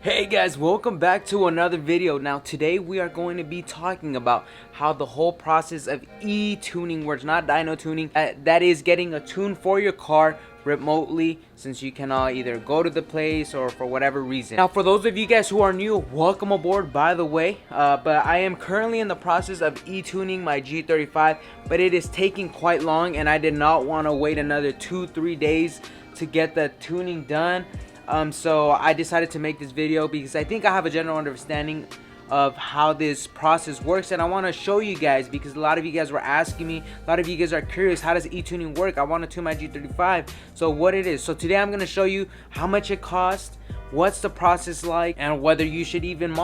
Hey guys, welcome back to another video. Now today we are going to be talking about how the whole process of e-tuning works, not dyno tuning. That is getting a tune for your car remotely, since you can either go to the place or for whatever reason. Now for those of you guys who are new, welcome aboard by the way. But I am currently in the process of e-tuning my G35, but it is taking quite long and I did not want to wait another 2-3 days to get the tuning done. So I decided to make this video because I think I have a general understanding of how this process works, and I want to show you guys because a lot of you guys were asking me, a lot of you guys are curious, how does e-tuning work? I want to tune my G35, so what it is. So today I'm going to show you how much it costs, what's the process like, and whether you should even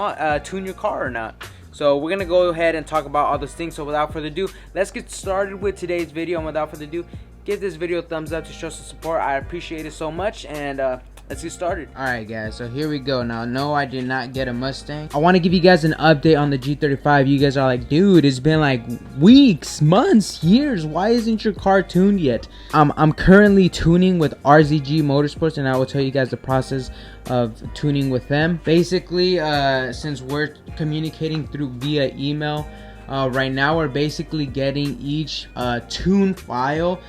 tune your car or not. So we're going to go ahead and talk about all those things. So without further ado, let's get started with today's video, and without further ado, give this video a thumbs up to show some support. I appreciate it so much, and let's get started. Alright guys, so here we go. Now, no, I did not get a Mustang. I want to give you guys an update on the G35. You guys are like, dude, it's been like weeks, months, years. Why isn't your car tuned yet? I'm currently tuning with RZG Motorsports, and I will tell you guys the process of tuning with them. Basically, since we're communicating through via email, right now we're basically getting each tune file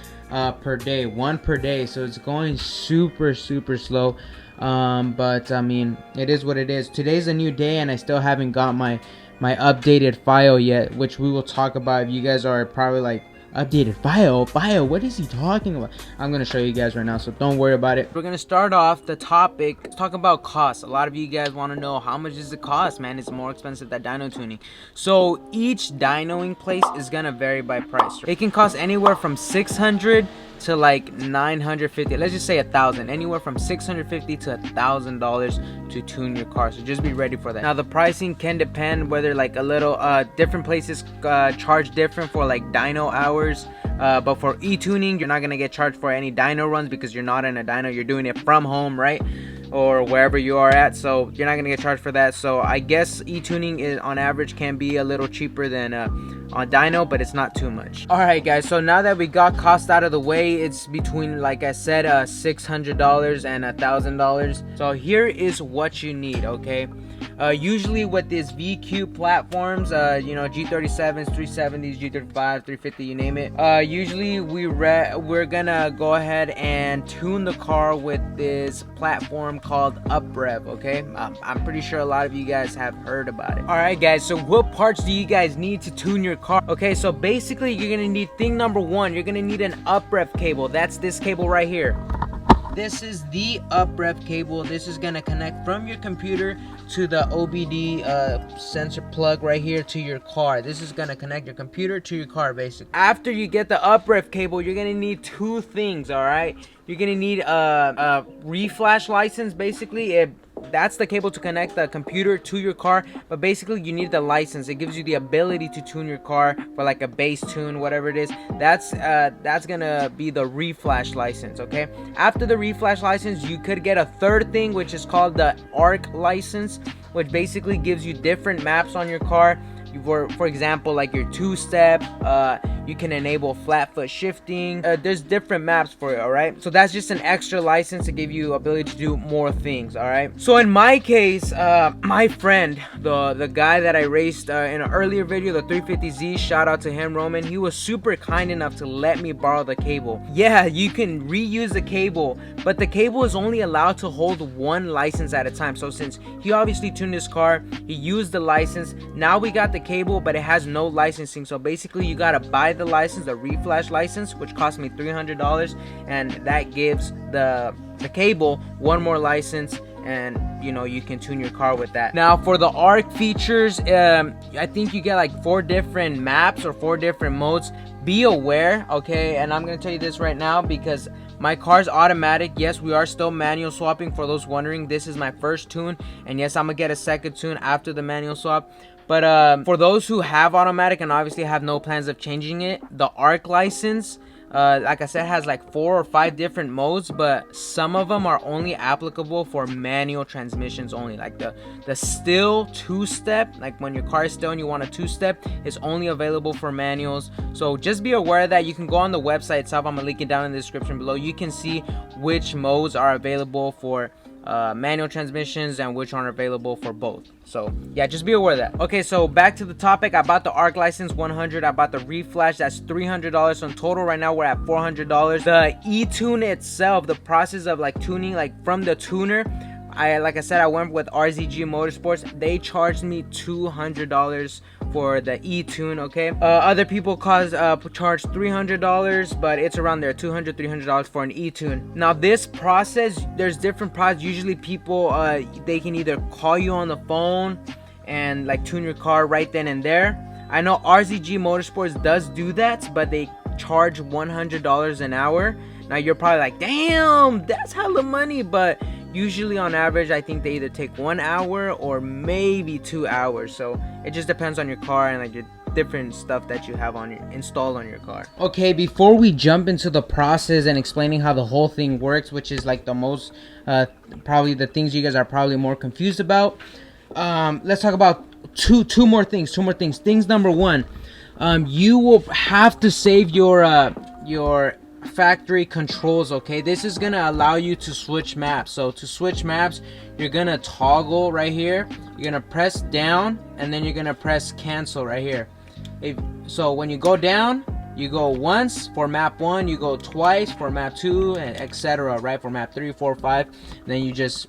per day, one per day, so it's going super slow, but I mean, it is what it is. Today's a new day and I still haven't got my updated file yet, which we will talk about. If you guys are probably like, updated file, what is he talking about? I'm gonna show you guys right now, so don't worry about it. We're gonna start off the topic. Let's talk about cost. A lot of you guys want to know how much does it cost. Man, it's more expensive than dyno tuning. So each dynoing place is gonna vary by price. It can cost anywhere from 600 to like 950, let's just say 1,000, anywhere from 650 to $1,000 to tune your car, so just be ready for that. Now the pricing can depend whether like a little different places charge different for like dyno hours, but for e-tuning you're not gonna get charged for any dyno runs because you're not in a dyno, you're doing it from home, right, or wherever you are at, so you're not gonna get charged for that. So I guess e-tuning is on average can be a little cheaper than on dyno, but it's not too much. All right guys, so now that we got cost out of the way, it's between, like I said, $600 and $1,000. So here is what you need, okay? Usually with these VQ platforms, you know, G37s, 370s, G35, 350, you name it, usually we're gonna go ahead and tune the car with this platform called UpRev, okay? I'm pretty sure a lot of you guys have heard about it. All right guys, so what parts do you guys need to tune your car? Okay, so basically you're gonna need thing number one, you're gonna need an UpRev cable. That's this cable right here. This is the UpRev cable. This is gonna connect from your computer to the OBD sensor plug right here to your car. This is gonna connect your computer to your car, basically. After you get the UpRev cable, you're gonna need two things, all right? You're gonna need a reflash license, basically. That's the cable to connect the computer to your car, but basically you need the license. It gives you the ability to tune your car for like a bass tune, whatever it is. That's gonna be the reflash license, okay? After the reflash license, you could get a third thing, which is called the ARC license, which basically gives you different maps on your car. For example, like your two-step, you can enable flat foot shifting. There's different maps for it, all right? So that's just an extra license to give you ability to do more things, all right? So in my case, my friend, the guy that I raced in an earlier video, the 350Z, shout out to him, Roman, he was super kind enough to let me borrow the cable. Yeah, you can reuse the cable, but the cable is only allowed to hold one license at a time. So since he obviously tuned his car, he used the license. Now we got the cable, but it has no licensing, so basically you gotta buy the license, the reflash license, which cost me $300, and that gives the cable one more license, and you know, you can tune your car with that. Now for the ARC features, I think you get like 4 different maps or 4 different modes. Be aware, okay, and I'm gonna tell you this right now because my car's automatic. Yes, we are still manual swapping. For those wondering, this is my first tune, and yes, I'm gonna get a second tune after the manual swap. But for those who have automatic and obviously have no plans of changing it, the ARC license, like I said, has like 4 or 5 different modes, but some of them are only applicable for manual transmissions only. Like the still 2-step, like when your car is still and you want a 2-step, is only available for manuals. So just be aware that you can go on the website itself. I'm gonna link it down in the description below. You can see which modes are available for manual transmissions and which aren't available for both. So yeah, just be aware of that. Okay, so back to the topic. I bought the ARC license 100. I bought the reflash, that's $300. So in total right now we're at $400. The e-tune itself, the process of like tuning, like from the tuner, like I said, I went with RZG Motorsports. They charged me $200 for the e-tune. Okay, other people charge $300, but it's around there, $200-$300 for an e-tune. Now this process, there's different process. Usually people they can either call you on the phone and like tune your car right then and there. I know RZG Motorsports does do that, but they charge $100 an hour. Now you're probably like, damn, that's hella money, but usually on average I think they either take 1 hour or maybe 2 hours. So it just depends on your car and like your different stuff that you have on your installed on your car. Okay, before we jump into the process and explaining how the whole thing works, which is like the most probably the things you guys are probably more confused about, let's talk about two more things. Things number one, you will have to save your factory controls. Okay, this is gonna allow you to switch maps. So to switch maps, you're gonna toggle right here, you're gonna press down, and then you're gonna press cancel right here. So when you go down, you go once for map 1, you go twice for map 2, and etc. right, for map 3, 4, 5, and then you just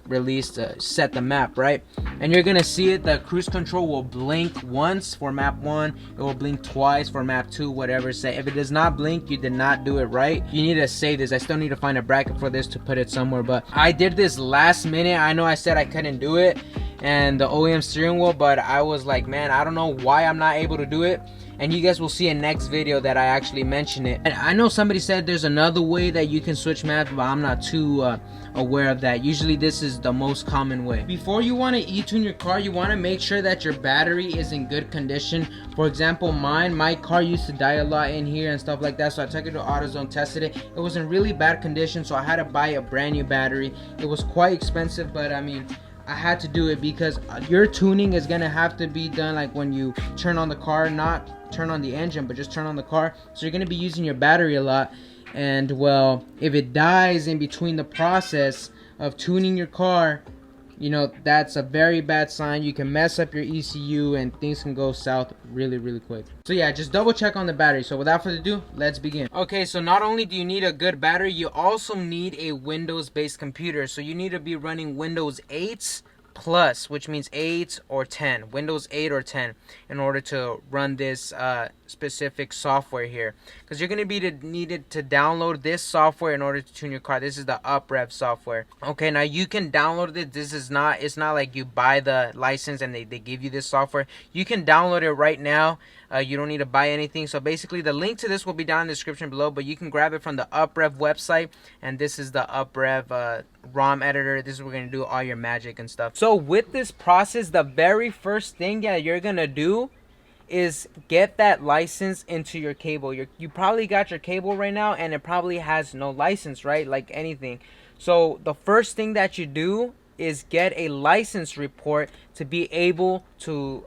set the map, right? And you're gonna see it, the cruise control will blink once for map 1, it will blink twice for map 2, whatever. Say if it does not blink, you did not do it right. You need to save this. I still need to find a bracket for this to put it somewhere, but I did this last minute. I know I said I couldn't do it and the OEM steering wheel, but I was like, man, I don't know why I'm not able to do it. And you guys will see in next video that I actually mention it. And I know somebody said there's another way that you can switch maps, but I'm not too aware of that. Usually this is the most common way. Before you want to e-tune your car, you want to make sure that your battery is in good condition. For example, my car used to die a lot in here and stuff like that, so I took it to AutoZone, tested it. It was in really bad condition, so I had to buy a brand new battery. It was quite expensive, but I mean, I had to do it because your tuning is gonna have to be done like when you turn on the car, not turn on the engine, but just turn on the car. So you're gonna be using your battery a lot, and well, if it dies in between the process of tuning your car, you know, that's a very bad sign. You can mess up your ECU and things can go south really quick. So yeah, just double check on the battery. So without further ado, let's begin. Okay, so not only do you need a good battery, you also need a Windows based computer. So you need to be running Windows 8 plus, which means 8 or 10, Windows 8 or 10, in order to run this specific software here, because you're going to be needed to download this software in order to tune your car. This is the UpRev software. Okay, now you can download it. It's not like you buy the license and they give you this software. You can download it right now. You don't need to buy anything. So basically the link to this will be down in the description below, but you can grab it from the UpRev website, and this is the UpRev ROM editor. This is where we're gonna do all your magic and stuff. So with this process, the very first thing that you're gonna do is get that license into your cable. You probably got your cable right now and it probably has no license, right? Like anything. So the first thing that you do is get a license report to be able to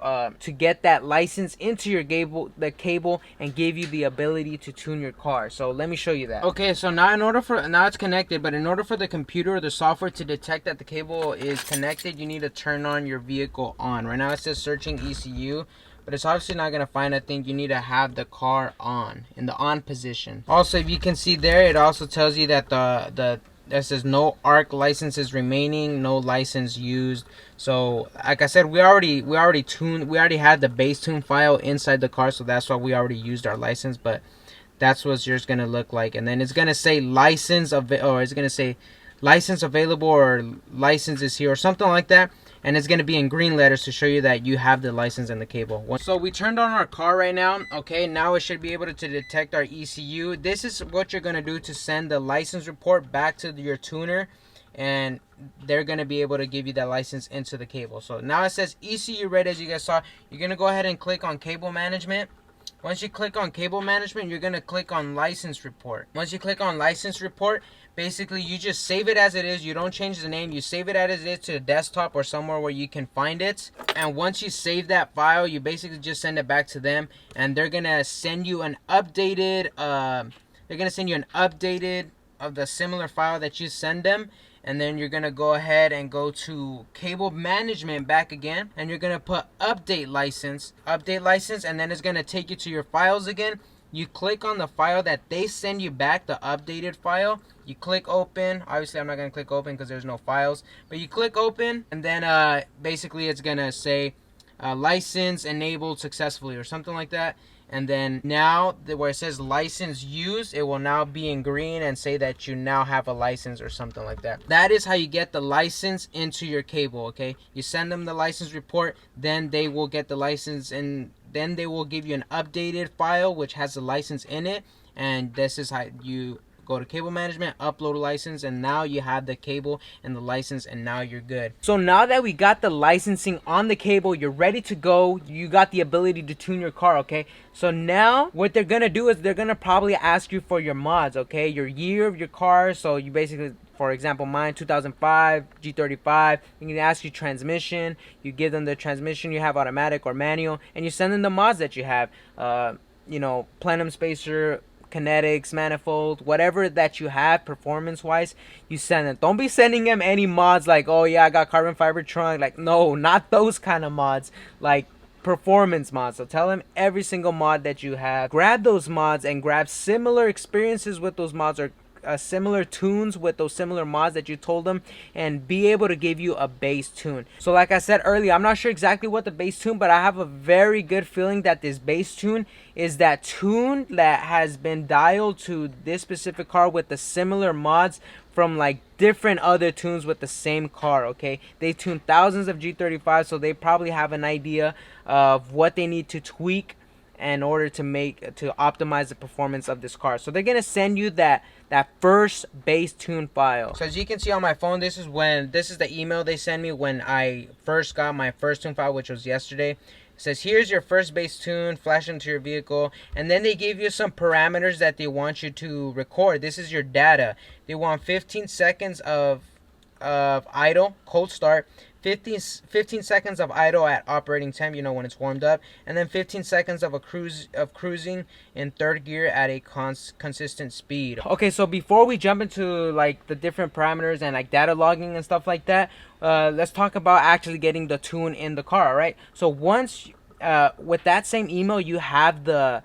get that license into your cable and give you the ability to tune your car. So let me show you that. Okay, so now now it's connected, but in order for the computer or the software to detect that the cable is connected, you need to turn on your vehicle on. Right now it says searching ECU, but it's obviously not gonna find a thing. You need to have the car on, in the on position. Also, if you can see there, it also tells you that that says no ARC licenses remaining, no license used. So like I said, we already had the base tune file inside the car, so that's why we already used our license. But that's what yours gonna look like, and then it's gonna say license license available, or license is here, or something like that. And it's going to be in green letters to show you that you have the license and the cable. So we turned on our car right now. Okay, now it should be able to detect our ECU. This is what you're going to do to send the license report back to your tuner, and they're going to be able to give you that license into the cable. So now it says ECU ready, as you guys saw. You're going to go ahead and click on cable management. Once you click on cable management, you're going to click on license report. Once you click on license report, basically you just save it as it is. You don't change the name. You save it as it is to the desktop or somewhere where you can find it. And once you save that file, you basically just send it back to them, and they're going to send you an updated of the similar file that you send them. and then you're gonna go ahead and go to cable management back again, and you're gonna put update license, and then it's gonna take you to your files again. You click on the file that they send you back, the updated file. You click open. Obviously, I'm not going to click open because there's no files. But you click open, and then basically it's going to say license enabled successfully or something like that. And then now where it says license used, it will now be in green and say that you now have a license or something like that. That is how you get the license into your cable, okay? You send them the license report, then they will get the license, and then they will give you an updated file which has the license in it. And this is how you go to cable management, upload a license, and now you have the cable and the license, and now you're good. So now that we got the licensing on the cable, you're ready to go. You got the ability to tune your car, okay? So now what they're gonna do is they're gonna probably ask you for your mods, okay? Your year of your car. So you basically, for example, mine 2005 G35. You can ask you transmission. You give them the transmission you have, automatic or manual, and you send them the mods that you have. You know, plenum spacer, kinetics, manifold, whatever that you have performance wise, you send them. Don't be sending them any mods like, oh yeah, I got carbon fiber trunk. Like, no, not those kind of mods, like performance mods. So tell them every single mod that you have, grab those mods and grab similar experiences with those mods, or similar tunes with those similar mods that you told them, and be able to give you a bass tune. So like I said earlier, I'm not sure exactly what the bass tune, but I have a very good feeling that this bass tune is that tune that has been dialed to this specific car with the similar mods from like different other tunes with the same car, okay? They tune thousands of G35, so they probably have an idea of what they need to tweak in order to optimize the performance of this car. So they're gonna send you that first bass tune file. So as you can see on my phone, this is the email they send me when I first got my first tune file, which was yesterday. It says, here's your first bass tune, flash into your vehicle, and then they give you some parameters that they want you to record. This is your data. They want 15 seconds of idle, cold start, 15 seconds of idle at operating temp, you know, when it's warmed up, and then 15 seconds of cruising in third gear at a consistent speed. Okay, so before we jump into like the different parameters and like data logging and stuff like that, let's talk about actually getting the tune in the car. All right, so once with that same email, you have the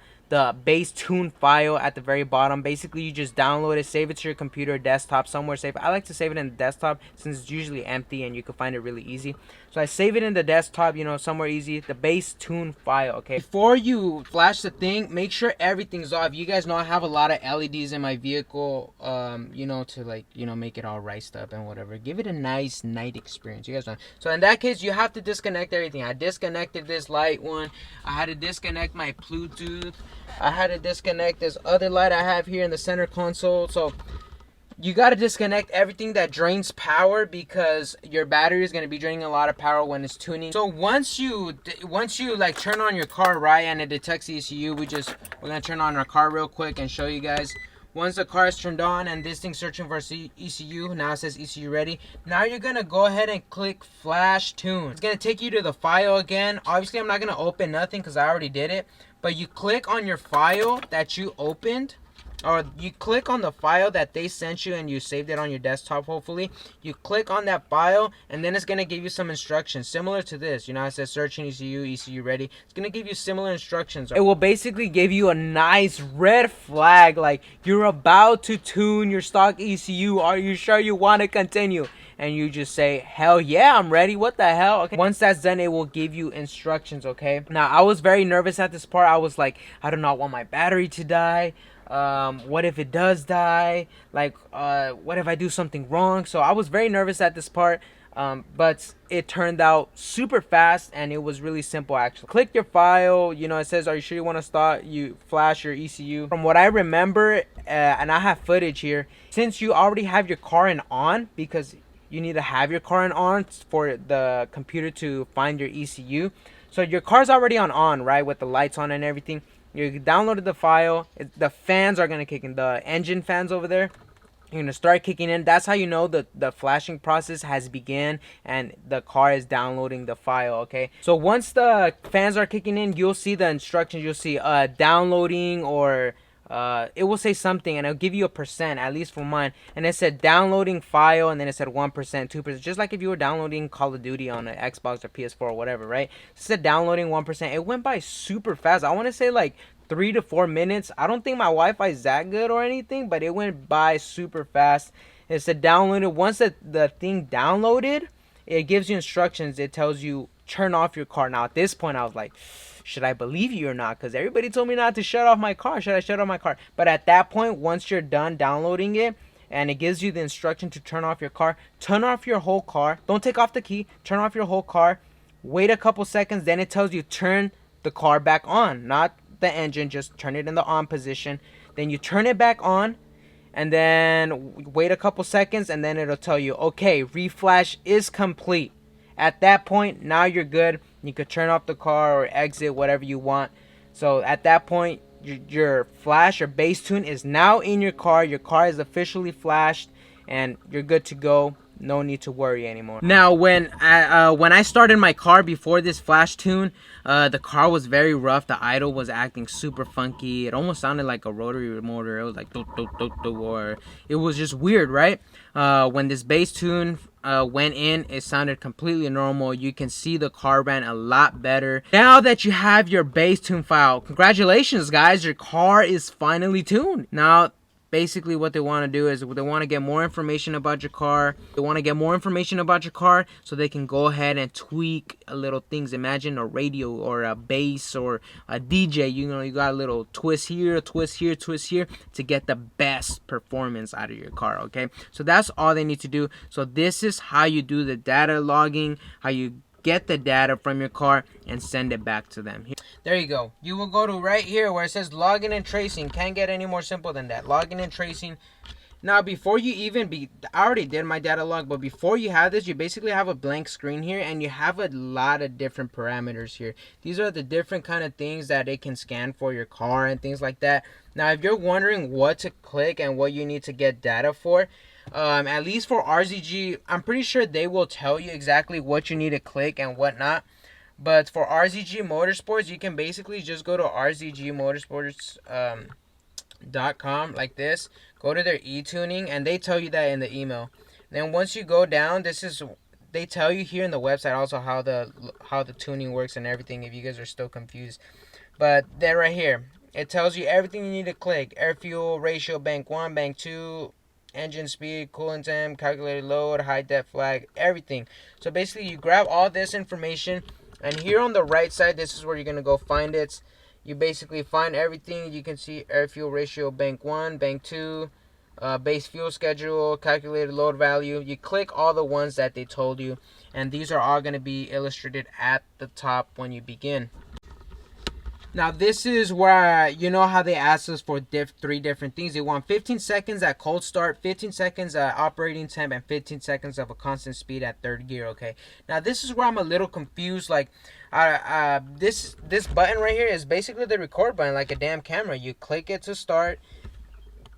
bass tune file at the very bottom. Basically, you just download it, save it to your computer, desktop, somewhere safe. I like to save it in the desktop since it's usually empty and you can find it really easy. So I save it in the desktop, you know, somewhere easy, the bass tune file, okay? Before you flash the thing, make sure everything's off. You guys know I have a lot of LEDs in my vehicle, you know, to like, you know, make it all riced up and whatever. Give it a nice night experience. You guys know. So in that case, you have to disconnect everything. I disconnected this light one. I had to disconnect my Bluetooth. I had to disconnect this other light I have here in the center console. So you got to disconnect everything that drains power, because your battery is going to be draining a lot of power when it's tuning. So once you like turn on your car, right, and it detects the ECU, we're going to turn on our car real quick and show you guys. Once the car is turned on and this thing's searching for ECU, now it says ECU ready. Now you're going to go ahead and click flash tune. It's going to take you to the file again. Obviously, I'm not going to open nothing because I already did it. But you click on your file that you opened, or you click on the file that they sent you and you saved it on your desktop, hopefully. You click on that file, and then it's going to give you some instructions similar to this. You know, it says searching ECU ready. It's going to give you similar instructions. It will basically give you a nice red flag, like you're about to tune your stock ECU. Are you sure you want to continue? And you just say, hell yeah, I'm ready. What the hell? Okay. Once that's done, it will give you instructions, okay? Now, I was very nervous at this part. I was like, I do not want my battery to die. What if it does die? Like, what if I do something wrong? So I was very nervous at this part. But it turned out super fast, and it was really simple actually. Click your file, you know, it says, are you sure you want to start? You flash your ECU. From what I remember, and I have footage here, since you already have your car in on, because you need to have your car on for the computer to find your ECU. So your car's already on, right, with the lights on and everything. You downloaded the file. The fans are going to kick in. The engine fans over there, you're going to start kicking in. That's how you know the flashing process has begun and the car is downloading the file, okay? So once the fans are kicking in, you'll see the instructions. You'll see downloading or it will say something and it'll give you a percent, at least for mine, and it said downloading file, and then it said 1%, 2%, just like if you were downloading Call of Duty on an Xbox or PS4 or whatever, right? It said downloading 1%. It went by super fast. I want to say like 3 to 4 minutes. I don't think my Wi-Fi is that good or anything, but it went by super fast. It said downloaded. Once the thing downloaded, it gives you instructions. It tells you turn off your car. Now at this point I was like, should I believe you or not? Because everybody told me not to shut off my car. Should I shut off my car? But at that point, once you're done downloading it and it gives you the instruction to turn off your car, turn off your whole car. Don't take off the key. Turn off your whole car. Wait a couple seconds. Then it tells you turn the car back on. Not the engine. Just turn it in the on position. Then you turn it back on. And then wait a couple seconds. And then it'll tell you, okay, reflash is complete. At that point, now you're good. You could turn off the car or exit, whatever you want. So at that point, your flash or base tune is now in your car. Your car is officially flashed and you're good to go. No need to worry anymore. Now, when I started my car before this flash tune, the car was very rough. The idle was acting super funky. It almost sounded like a rotary motor. It was like do, do, do, do, or it was just weird, right? When this bass tune went in, it sounded completely normal. You can see the car ran a lot better. Now that you have your bass tune file, congratulations guys, your car is finally tuned. Now basically what they want to do is they want to get more information about your car. They want to get more information about your car so they can go ahead and tweak little things. Imagine a radio or a bass or a DJ. You know, you got a little twist here, twist here, twist here to get the best performance out of your car, okay? So that's all they need to do. So this is how you do the data logging, how you get the data from your car and send it back to them. There you go. You will go to right here where it says login and tracing. Can't get any more simple than that. Login and tracing. Now, before you even I already did my data log, but before you have this, you basically have a blank screen here, and you have a lot of different parameters here. These are the different kind of things that it can scan for your car and things like that. Now, if you're wondering what to click and what you need to get data for, at least for RZG, I'm pretty sure they will tell you exactly what you need to click and what not. But for RZG Motorsports, you can basically just go to rzgmotorsports.com like this. Go to their e-tuning, and they tell you that in the email. Then once you go down, they tell you here in the website also how the tuning works and everything, if you guys are still confused. But they're right here. It tells you everything you need to click. Air fuel ratio, bank 1, bank 2, engine speed, coolant temp, calculated load, high depth flag, everything. So basically you grab all this information, and here on the right side, this is where you're going to go find it. You basically find everything. You can see air fuel ratio, bank 1, bank 2, base fuel schedule, calculated load value. You click all the ones that they told you, and these are all going to be illustrated at the top when you begin. Now, this is where, you know how they ask us for 3 different things. They want 15 seconds at cold start, 15 seconds at operating temp, and 15 seconds of a constant speed at 3rd gear, okay? Now, this is where I'm a little confused. Like, this button right here is basically the record button, like a damn camera. You click it to start.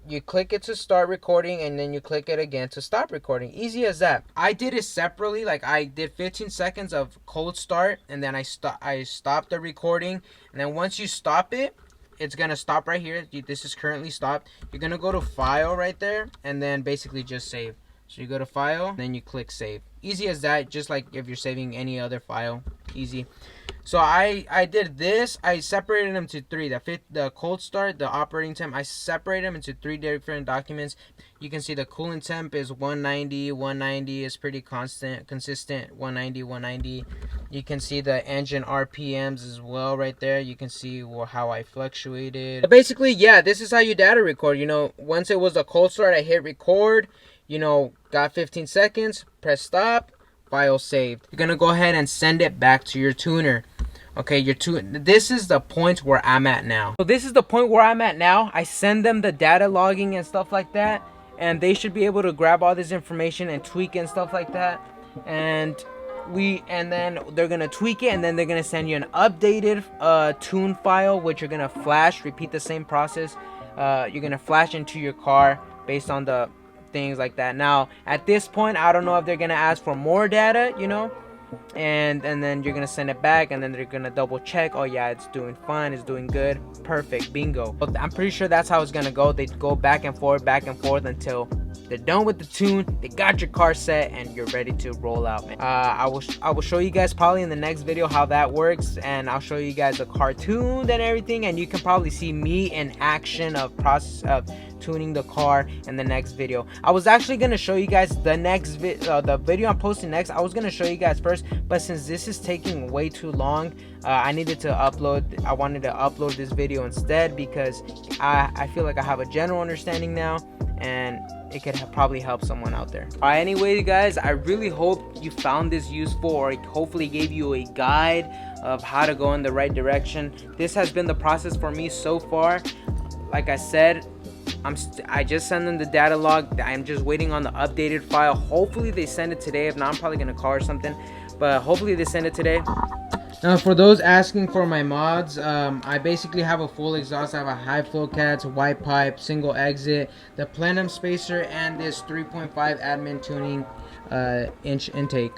You click it to start recording, and then you click it again to stop recording. Easy as that. I did it separately. Like, I did 15 seconds of cold start, and then I stopped the recording. And then once you stop it, it's going to stop right here. This is currently stopped. You're going to go to File right there, and then basically just save. So you go to File, then you click Save. Easy as that, just like if you're saving any other file. Easy. So I did this. I separated them to 3. The cold start, the operating temp, I separated them into 3 different documents. You can see the coolant temp is 190. 190 is pretty consistent. 190, 190. You can see the engine RPMs as well right there. You can see how I fluctuated. But basically, yeah, this is how you data record. You know, once it was a cold start, I hit record. You know, got 15 seconds, press stop, file saved. You're gonna go ahead and send it back to your tuner. Okay, this is the point where I'm at now. So this is the point where I'm at now. I send them the data logging and stuff like that, and they should be able to grab all this information and tweak and stuff like that. And then they're gonna tweak it, and then they're gonna send you an updated tune file, which you're gonna flash. Repeat the same process. You're gonna flash into your car based on the things like that. Now, at this point, I don't know if they're gonna ask for more data, you know. and then you're gonna send it back, and then they're gonna double check. Oh yeah, it's doing fine, it's doing good, perfect, bingo. But I'm pretty sure that's how it's gonna go. They go back and forth until they're done with the tune. They got your car set and you're ready to roll out, man. I will show you guys probably in the next video how that works, and I'll show you guys a cartoon and everything, and you can probably see me in action of process of tuning the car in the next video. I was actually gonna show you guys the next the video I'm posting next. I was gonna show you guys first, but since this is taking way too long, I wanted to upload this video instead, because I feel like I have a general understanding now, and it could probably help someone out there. Alright, anyway guys, I really hope you found this useful, or hopefully gave you a guide of how to go in the right direction. This has been the process for me so far. Like I said, I just sent them the data log. I'm just waiting on the updated file. Hopefully they send it today. If not, I'm probably gonna call or something, but hopefully they send it today. Now, for those asking for my mods, I basically have a full exhaust. I have a high flow cats, white pipe, single exit, the plenum spacer, and this 3.5 admin tuning inch intake.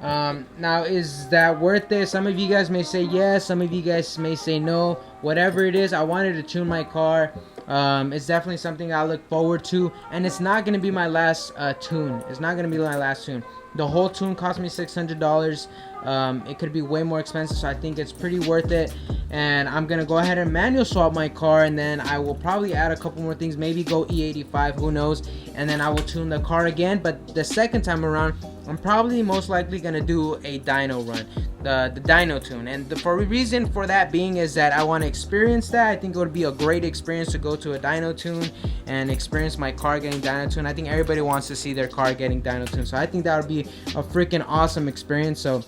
Now, is that worth it? Some of you guys may say yes, some of you guys may say no. Whatever it is, I wanted to tune my car. It's definitely something I look forward to, and it's not going to be my last tune. It's not going to be my last tune. The whole tune cost me $600. It could be way more expensive, so I think it's pretty worth it. And I'm gonna go ahead and manual swap my car, and then I will probably add a couple more things, maybe go E85, who knows, and then I will tune the car again. But the second time around, I'm probably most likely gonna do a dyno run, the dyno tune. And the reason for that being is that I want to experience that. I think it would be a great experience to go to a dyno tune and experience my car getting dyno tune. I think everybody wants to see their car getting dyno tune, so I think that would be a freaking awesome experience. So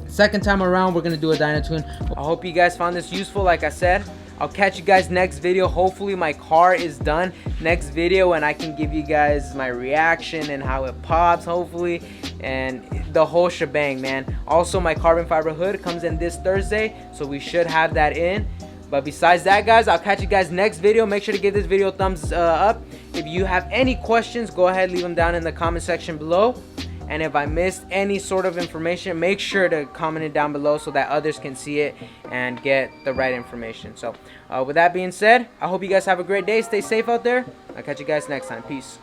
second time around, we're gonna do a dyno tune. I hope you guys found this useful. Like I said, I'll catch you guys next video. Hopefully my car is done next video, and I can give you guys my reaction and how it pops, hopefully, and the whole shebang, man. Also, my carbon fiber hood comes in this Thursday, so we should have that in. But besides that, guys, I'll catch you guys next video. Make sure to give this video a thumbs up. If you have any questions, go ahead, leave them down in the comment section below. And if I missed any sort of information, make sure to comment it down below so that others can see it and get the right information. So with that being said, I hope you guys have a great day. Stay safe out there. I'll catch you guys next time. Peace.